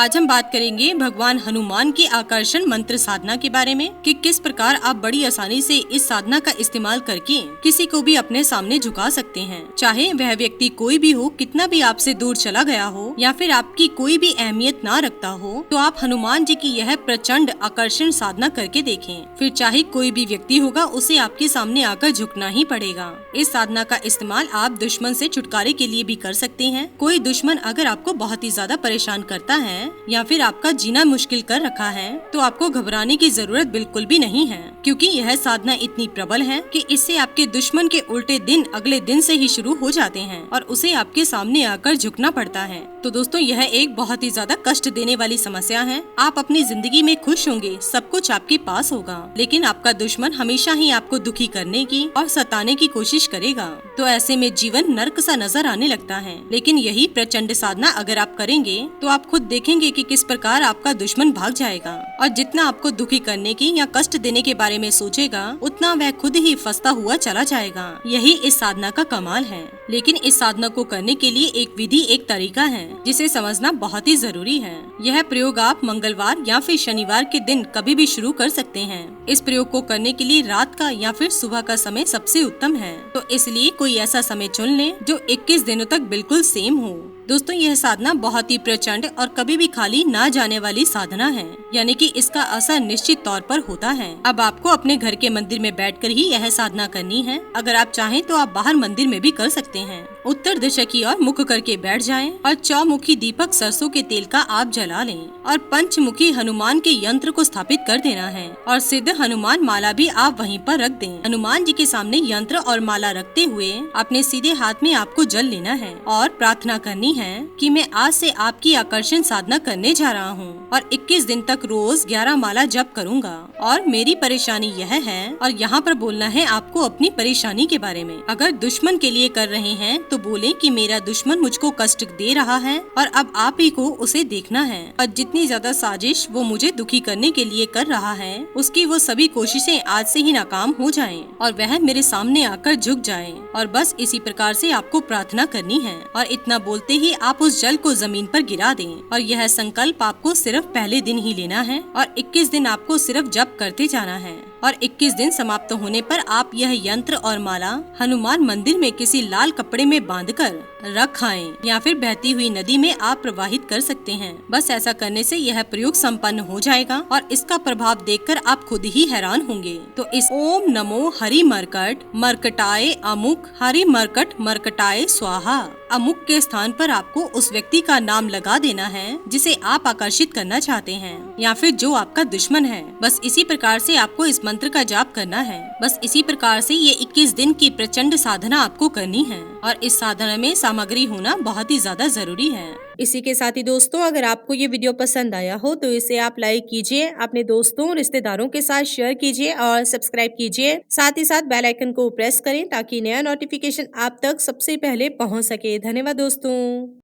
आज हम बात करेंगे भगवान हनुमान की आकर्षण मंत्र साधना के बारे में कि किस प्रकार आप बड़ी आसानी से इस साधना का इस्तेमाल करके किसी को भी अपने सामने झुका सकते हैं। चाहे वह व्यक्ति कोई भी हो, कितना भी आपसे दूर चला गया हो या फिर आपकी कोई भी अहमियत ना रखता हो, तो आप हनुमान जी की यह प्रचंड आकर्षण साधना करके देखें। फिर चाहे कोई भी व्यक्ति होगा, उसे आपके सामने आकर झुकना ही पड़ेगा। इस साधना का इस्तेमाल आप दुश्मन से छुटकारे के लिए भी कर सकते हैं। कोई दुश्मन अगर आपको बहुत ही ज्यादा परेशान करता है या फिर आपका जीना मुश्किल कर रखा है, तो आपको घबराने की जरूरत बिल्कुल भी नहीं है, क्योंकि यह साधना इतनी प्रबल है कि इससे आपके दुश्मन के उल्टे दिन अगले दिन से ही शुरू हो जाते हैं और उसे आपके सामने आकर झुकना पड़ता है। तो दोस्तों, यह एक बहुत ही ज्यादा कष्ट देने वाली समस्या है। आप अपनी जिंदगी में खुश होंगे, सब कुछ आपके पास होगा, लेकिन आपका दुश्मन हमेशा ही आपको दुखी करने की और सताने की कोशिश करेगा। तो ऐसे में जीवन नर्क सा नजर आने लगता है। लेकिन यही प्रचंड साधना अगर आप करेंगे तो आप खुद देखेंगे कि किस प्रकार आपका दुश्मन भाग जाएगा और जितना आपको दुखी करने की या कष्ट देने के बारे में सोचेगा, उतना वह खुद ही फंसता हुआ चला जाएगा। यही इस साधना का कमाल है। लेकिन इस साधना को करने के लिए एक विधि, एक तरीका है जिसे समझना बहुत ही जरूरी है। यह प्रयोग आप मंगलवार या फिर शनिवार के दिन कभी भी शुरू कर सकते हैं। इस प्रयोग को करने के लिए रात का या फिर सुबह का समय सबसे उत्तम है। तो इसलिए कोई ऐसा समय चुन लें जो 21 दिनों तक बिल्कुल सेम हो। दोस्तों, यह साधना बहुत ही प्रचंड और कभी भी खाली ना जाने वाली साधना है, यानी कि इसका असर निश्चित तौर पर होता है। अब आपको अपने घर के मंदिर में बैठकर ही यह साधना करनी है। अगर आप चाहें तो आप बाहर मंदिर में भी कर सकते हैं। उत्तर दिशा की ओर मुख करके बैठ जाएं और चौमुखी दीपक सरसों के तेल का आप जला लें और पंचमुखी हनुमान के यंत्र को स्थापित कर देना है और सिद्ध हनुमान माला भी आप वहीं पर रख दें। हनुमान जी के सामने यंत्र और माला रखते हुए अपने सीधे हाथ में आपको जल लेना है और प्रार्थना करनी है कि मैं आज से आपकी आकर्षण साधना करने जा रहा हूँ और 21 दिन तक रोज 11 माला जप करूँगा और मेरी परेशानी यह है, और यहाँ पर बोलना है आपको अपनी परेशानी के बारे में। अगर दुश्मन के लिए कर रहे हैं तो बोले कि मेरा दुश्मन मुझको कष्ट दे रहा है और अब आप ही को उसे देखना है, और जितनी ज्यादा साजिश वो मुझे दुखी करने के लिए कर रहा है, उसकी वो सभी कोशिशें आज से ही नाकाम हो जाएं और वह मेरे सामने आकर झुक जाए। और बस इसी प्रकार से आपको प्रार्थना करनी है और इतना बोलते ही आप उस जल को जमीन पर गिरा दें। और यह संकल्प आपको सिर्फ पहले दिन ही लेना है और 21 दिन आपको सिर्फ जप करते जाना है। और 21 दिन समाप्त होने पर आप यह यंत्र और माला हनुमान मंदिर में किसी लाल कपड़े में बांधकर रख आएं या फिर बहती हुई नदी में आप प्रवाहित कर सकते हैं। बस ऐसा करने से यह प्रयोग संपन्न हो जाएगा और इसका प्रभाव देखकर आप खुद ही हैरान होंगे। तो इस ओम नमो हरि मरकट मरकटाए अमुक हरि मरकट मरकटाए स्वाहा अमुक के स्थान पर आपको उस व्यक्ति का नाम लगा देना है जिसे आप आकर्षित करना चाहते हैं या फिर जो आपका दुश्मन है। बस इसी प्रकार से आपको इस मंत्र का जाप करना है। बस इसी प्रकार से ये 21 दिन की प्रचंड साधना आपको करनी है और इस साधना में सामग्री होना बहुत ही ज्यादा जरूरी है। इसी के साथ ही दोस्तों, अगर आपको ये वीडियो पसंद आया हो तो इसे आप लाइक कीजिए, अपने दोस्तों रिश्तेदारों के साथ शेयर कीजिए और सब्सक्राइब कीजिए। साथ ही साथ बेल आइकन को प्रेस करें ताकि नया नोटिफिकेशन आप तक सबसे पहले पहुंच सके। धन्यवाद दोस्तों।